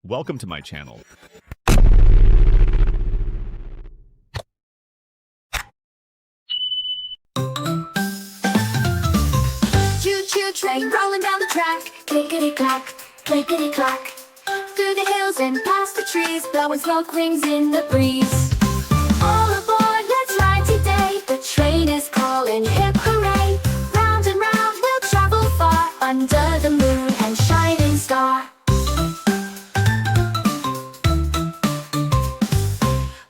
Welcome to my channel. Choo-choo train rolling down the track, clickety-clack, clickety-clack. Through the hills and past the trees, blowing smoke rings in the breeze. All aboard, let's ride today. The train is calling, hip hooray. Round and round we'll travel far, under the moon and shining star.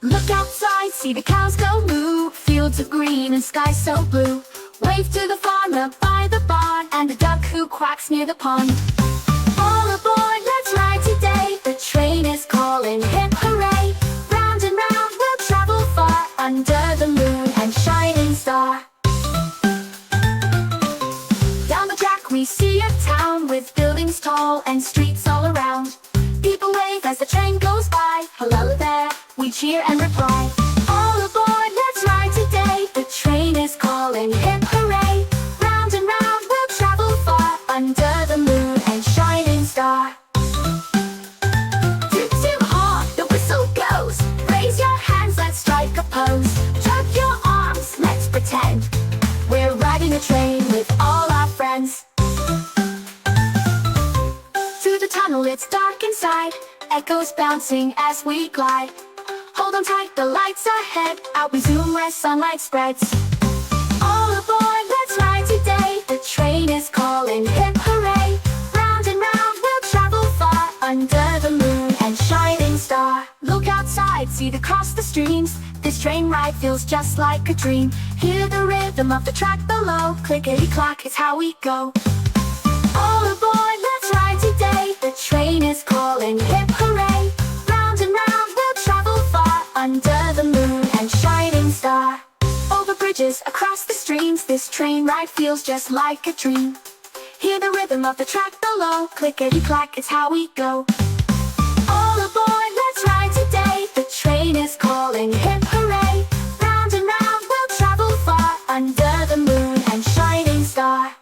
Look outside, see the cows go moo. Fields of green and sky so blue. Wave to the farmer by the barn, and the duck who quacks near the pond. All aboard, let's ride today. The train is calling, hip hooray. Round and round we'll travel far, under the moon and shining star. Down the track we see a town with buildings tall and streets all around. People wave as the train goes by. Hello there, we cheer and reply. All aboard, let's ride today. The train is calling, hip hooray. Round and round we'll travel far, under the moon and shining star. Toot-Toot honk, the whistle goes. Raise your hands, let's strike a pose. Tug your arms, let's pretend we're riding a train with all our friends. Through the tunnel, it's dark inside. Echoes bouncing as we glide. Hold on tight, the lights ahead. Out we zoom where sunlight spreads. All aboard, let's ride today. The train is calling, hip hooray. Round and round we'll travel far, under the moon and shining star. Look outside, see the cross the streams. This train ride feels just like a dream. Hear the rhythm of the track below. Clickety-clack is how we go. All aboard, let's ride today. The train is calling, hip hooray. Round and round we'll travel far, under the moon and shining star. Over bridges, across the streams, this train ride feels just like a dream. Hear the rhythm of the track below. Clickety-clack, it's how we go. All aboard, let's ride today. The train is calling, hip hooray. Round and round we'll travel far, under the moon and shining star.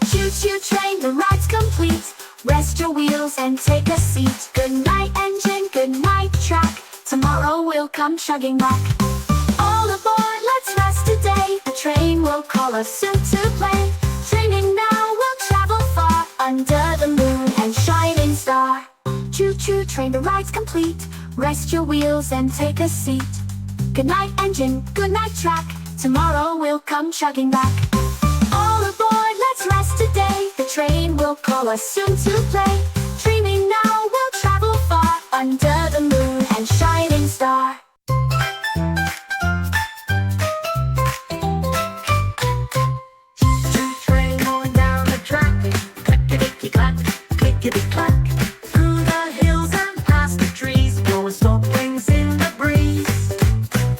Choo-choo train, the ride's complete. Rest your wheels and take a seat. Good night engine, good night track. Tomorrow we'll come chugging back. All aboard, let's rest today. The train will call us soon to play. Dreaming now we'll travel far, under the moon and shining star. Choo-choo train, the ride's complete. Rest your wheels and take a seat. Good night engine, good night track. Tomorrow we'll come chugging back. All aboard, let's rest today. The train will call us soon to play. Dreaming now we'll travel far, under the moon and shining star. Choo-choo train going down the track. Clickety-clack, clickety-clack. Through the hills and past the trees, blowing smoke rings in the breeze.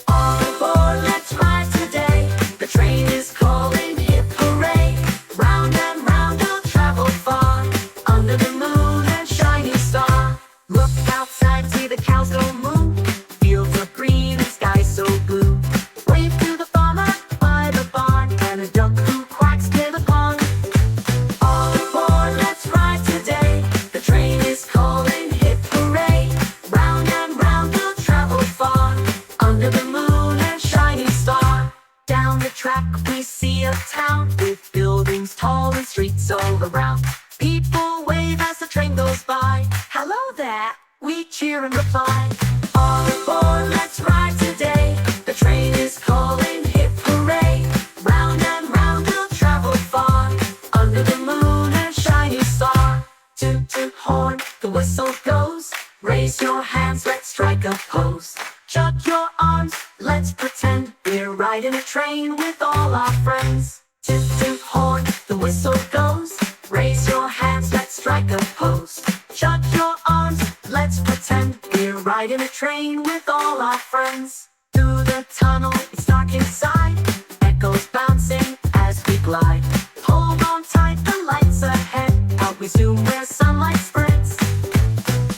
All aboard, let's ride today. The train is calling, hip hooray. Round and round we'll travel far, under the moon and shining star. Look outside, see the cows go moo. Fields of green and sky so blue. Wave to the farmer by the barn, and a duck who quacks near the pond. All aboard, let's ride today. The train is calling, hip hooray. Round and round we'll travel far, under the moon and shining star. Down the track we see a town with buildings tall and streets all around. People wave as the train goes by. Hello there, we cheer and reply. All aboard, let's ride today. The train is calling, hip hooray. Round and round we'll travel far, under the moon and shining star. Toot-toot horn, the whistle goes. Raise your hands, let's strike a pose. Chug your arms, let's pretend we're riding a train with all our friends. Toot-toot horn, the whistle goes. Raise your hands, let's strike a pose. Chug your arms, let's pretend we're riding a train with all our friends. Through the tunnel, it's dark inside. Echoes bouncing as we glide. Hold on tight, the lights ahead. Out we zoom where sunlight spreads.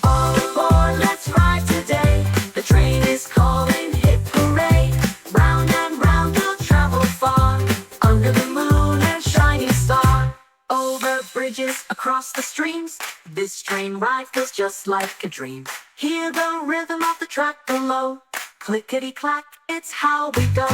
All aboard, let's ride today. The train is calling, hip hooray. Round and round we'll travel far, under the moon and shining star. Over bridges, across the streams, dreams. This train ride feels just like a dream. Hear the rhythm of the track below. Clickety-clack, it's how we go.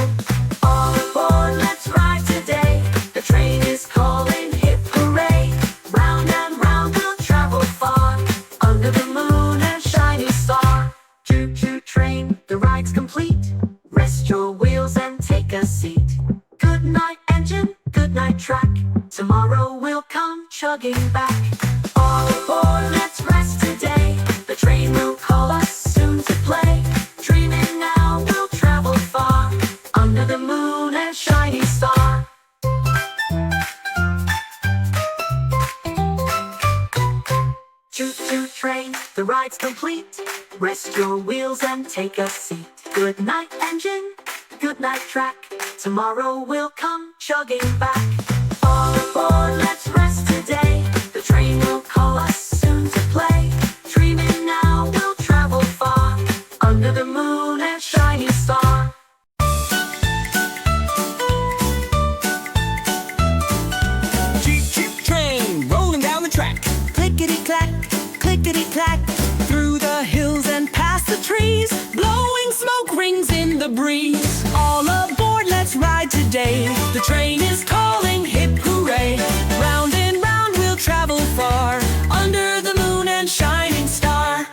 All aboard, let's ride today. The train is calling, hip hooray. Round and round we'll travel far, under the moon and shining star. Choo-choo train, the ride's complete. Rest your wheels and take a seat. Good night engine, good night track. Tomorrow we'll come chugging back. All aboard, let's rest today. The train will call us soon to play. Dreaming now, we'll travel far, under the moon and shining star. Choo-choo train, the ride's complete. Rest your wheels and take a seat. Good night engine, good night track. Tomorrow we'll come chugging back. All aboard, let's rest today. The train will call us soon to play. Dreaming now, we'll travel far, under the moon and shining star. Choo-choo train rolling down the track. Clickety-clack, clickety-clack. Through the hills and past the trees, blowing smoke rings in the breeze. All aboard, let's ride today. The train is calling, hip hooray. Round and round we'll travel far, under the moon and shining star.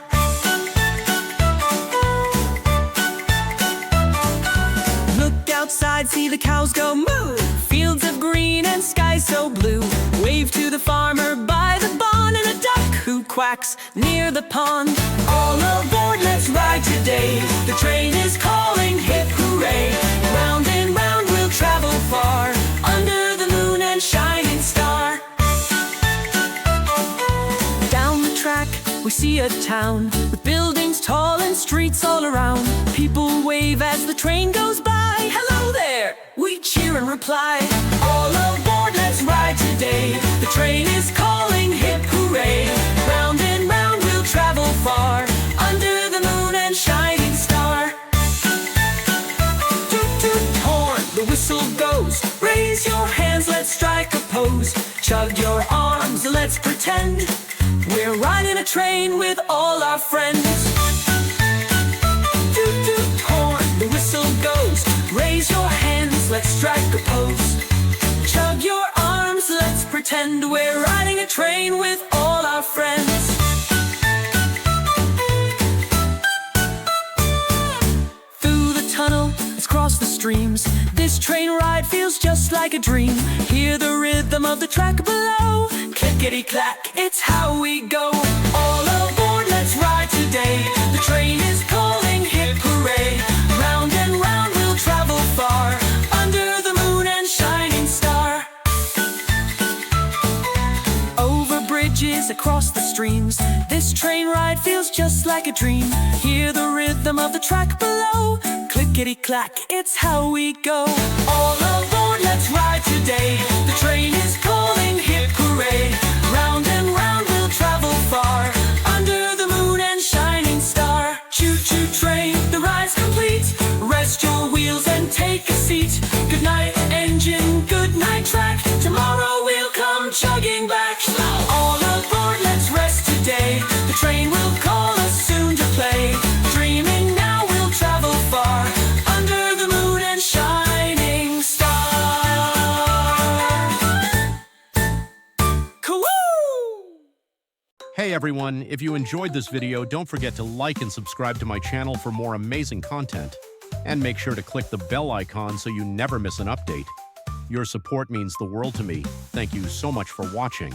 Look outside, see the cows go moo. Fields of green and skies so blue. Wave to the farmer by the barn and a duck who quacks near the pond. All aboard, let's ride today. The train is calling, hip hooray. Round and round we'll travel far, under the moon and shining star. Down the track we see a town, with buildings tall and streets all around. People wave as the train goes by. Hello there, we cheer and reply. All aboard, let's ride today. The train is calling, hip hooray. Round and round we'll travel far, under the moon and shining star. Toot-toot horn, the whistle goes. Raise your hands, let's strike a pose. Chug your arms, let's pretend we're riding a train with all our friends. Toot-toot horn, the whistle goes. Raise your hands, let's strike a pose. Chug your arms, let's pretend we're riding a train with all our friends. Through the tunnel, let's cross the streams. This train ride feels just like a dream. Hear the rhythm of the track below. Clickety-clack, it's how we go. All aboard, let's ride today. The train is calling, hip hooray. Round and round we'll travel far, under the moon and shining star. Over bridges, across the streams, this train ride feels just like a dream. Hear the rhythm of the track below. Clickety-clack, it's how we go. All aboard, let's ride today. The train is calling, hip hooray. Round and round we'll travel far, under the moon and shining star. Choo-choo train, the ride's complete. Rest your wheels and take a seat. Good night engine, good night track. Tomorrow we'll come chugging back. All aboard, let's rest today. The train will call us soon to play. Dreaming now we'll travel far, under the moon and shining star. Coo-woo! Hey everyone, if you enjoyed this video, don't forget to like and subscribe to my channel for more amazing content. And make sure to click the bell icon so you never miss an update. Your support means the world to me. Thank you so much for watching.